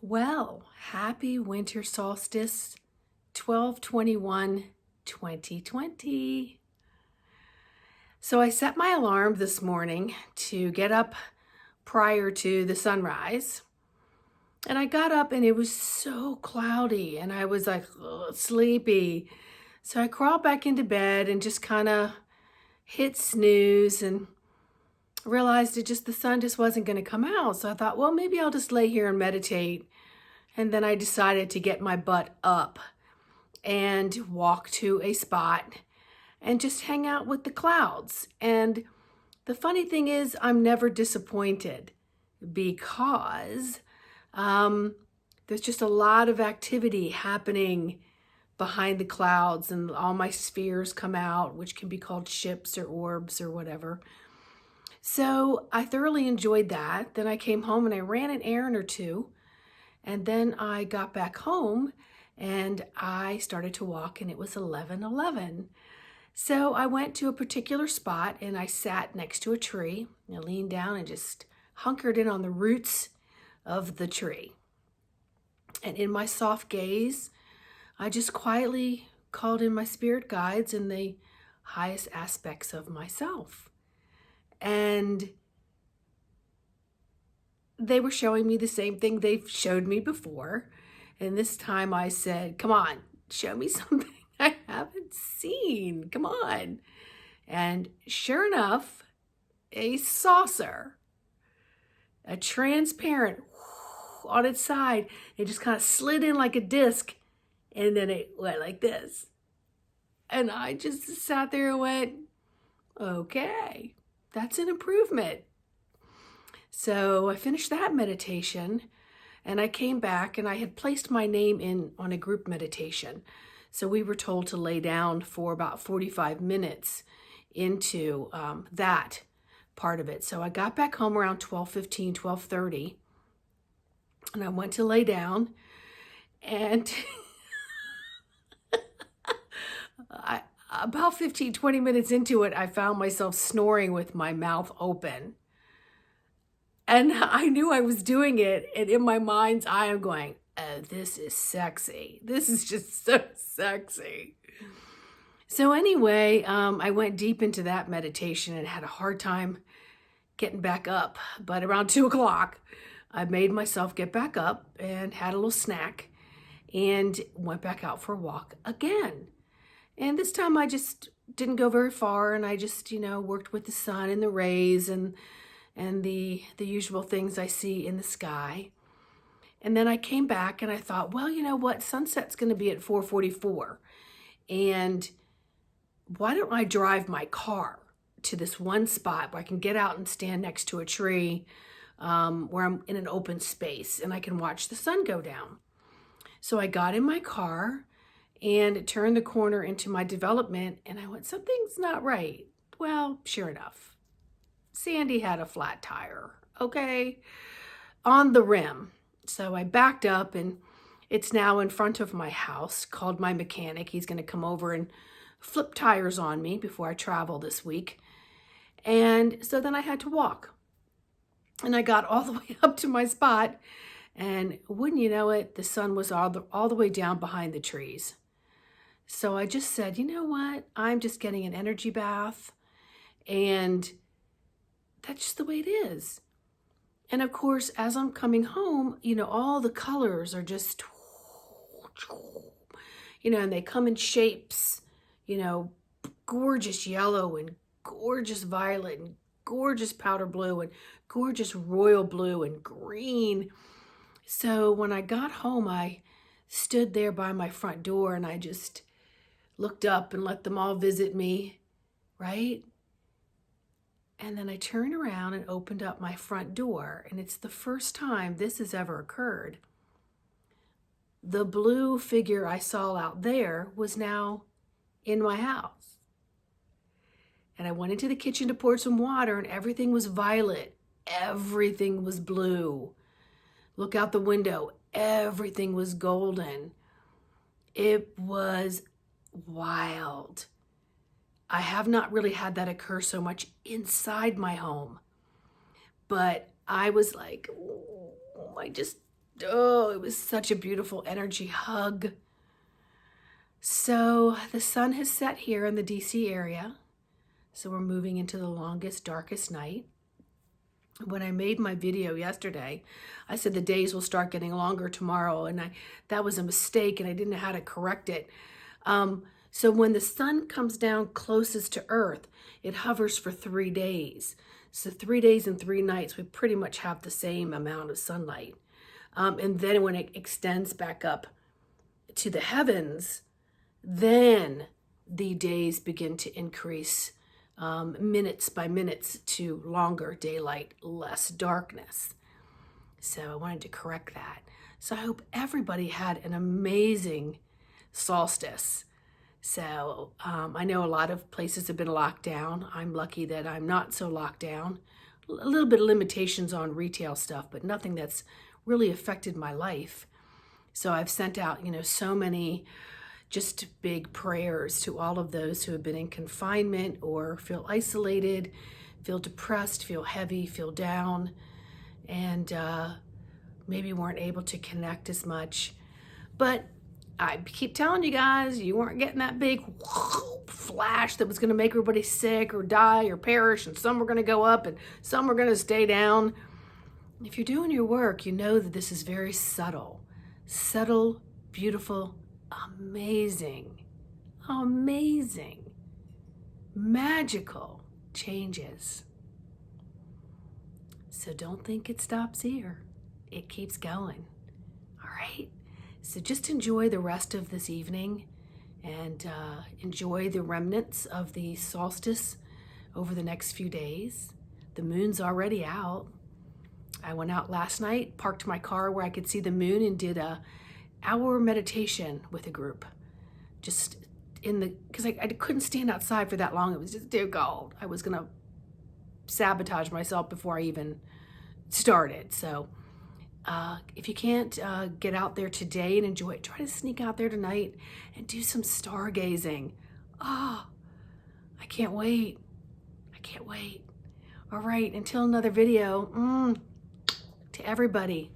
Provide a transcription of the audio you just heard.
Well, happy winter solstice 12/21/2020. So I set my alarm this morning to get up prior to the sunrise. And I got up and it was so cloudy and I was like sleepy. So I crawled back into bed and just kind of hit snooze and realized the sun just wasn't going to come out. So I thought, well, maybe I'll just lay here and meditate. And then I decided to get my butt up and walk to a spot and just hang out with the clouds. And the funny thing is, I'm never disappointed because there's just a lot of activity happening behind the clouds, and all my spheres come out, which can be called ships or orbs or whatever. So I thoroughly enjoyed that. Then I came home and I ran an errand or two. And then I got back home and I started to walk, and it was 11:11. So I went to a particular spot and I sat next to a tree. I leaned down and just hunkered in on the roots of the tree. And in my soft gaze, I just quietly called in my spirit guides and the highest aspects of myself. And they were showing me the same thing they've showed me before. And this time I said, come on, show me something I haven't seen. Come on. And sure enough, a saucer, a transparent on its side, it just kind of slid in like a disc. And then it went like this. And I just sat there and went, okay, that's an improvement. So I finished that meditation and I came back, and I had placed my name in on a group meditation. So we were told to lay down for about 45 minutes into that part of it. So I got back home around 12:15, 12:30, and I went to lay down, and about 15, 20 minutes into it, I found myself snoring with my mouth open. And I knew I was doing it. And in my mind's eye, I'm going, oh, this is sexy. This is just so sexy. So anyway, I went deep into that meditation and had a hard time getting back up. But around 2 o'clock, I made myself get back up and had a little snack and went back out for a walk again. And this time I just didn't go very far, and I just, worked with the sun and the rays and the usual things I see in the sky. And then I came back and I thought, well, you know what? Sunset's going to be at 4:44. And why don't I drive my car to this one spot where I can get out and stand next to a tree where I'm in an open space and I can watch the sun go down. So I got in my car and turned the corner into my development, and I went, something's not right. Well, sure enough, Sandy had a flat tire, okay, on the rim. So I backed up, and it's now in front of my house. Called my mechanic. He's going to come over and flip tires on me before I travel this week. And so then I had to walk. And I got all the way up to my spot, and wouldn't you know it, the sun was all the way down behind the trees. So I just said, you know what? I'm just getting an energy bath, and that's just the way it is. And of course, as I'm coming home, all the colors are just, and they come in shapes, gorgeous yellow and gorgeous violet and gorgeous powder blue and gorgeous royal blue and green. So when I got home, I stood there by my front door and I just looked up and let them all visit me, right? And then I turned around and opened up my front door, and it's the first time this has ever occurred. The blue figure I saw out there was now in my house. And I went into the kitchen to pour some water, and everything was violet. Everything was blue. Look out the window. Everything was golden. It was wild. I have not really had that occur so much inside my home. But I was like, oh, I just Oh, it was such a beautiful energy hug. So the sun has set here in the DC area. So we're moving into the longest, darkest night. When I made my video yesterday, I said the days will start getting longer tomorrow, and that was a mistake, and I didn't know how to correct it. So when the sun comes down closest to Earth, it hovers for 3 days. So 3 days and 3 nights, we pretty much have the same amount of sunlight. And then when it extends back up to the heavens, then the days begin to increase minutes by minutes to longer daylight, less darkness. So I wanted to correct that. So I hope everybody had an amazing solstice. So I know a lot of places have been locked down. I'm lucky that I'm not so locked down. A little bit of limitations on retail stuff, but nothing that's really affected my life. So I've sent out, so many just big prayers to all of those who have been in confinement or feel isolated, feel depressed, feel heavy, feel down, and maybe weren't able to connect as much. But I keep telling you guys, you weren't getting that big flash that was going to make everybody sick or die or perish, and some were going to go up and some were going to stay down. If you're doing your work, you know that this is very subtle, beautiful, amazing, magical changes. So don't think it stops here. It keeps going. All right? So just enjoy the rest of this evening and enjoy the remnants of the solstice over the next few days. The moon's already out. I went out last night, parked my car where I could see the moon, and did a hour meditation with a group. Just because I couldn't stand outside for that long. It was just too cold. I was going to sabotage myself before I even started. So if you can't get out there today and enjoy it, try to sneak out there tonight and do some stargazing. I can't wait. All right, until another video, to everybody,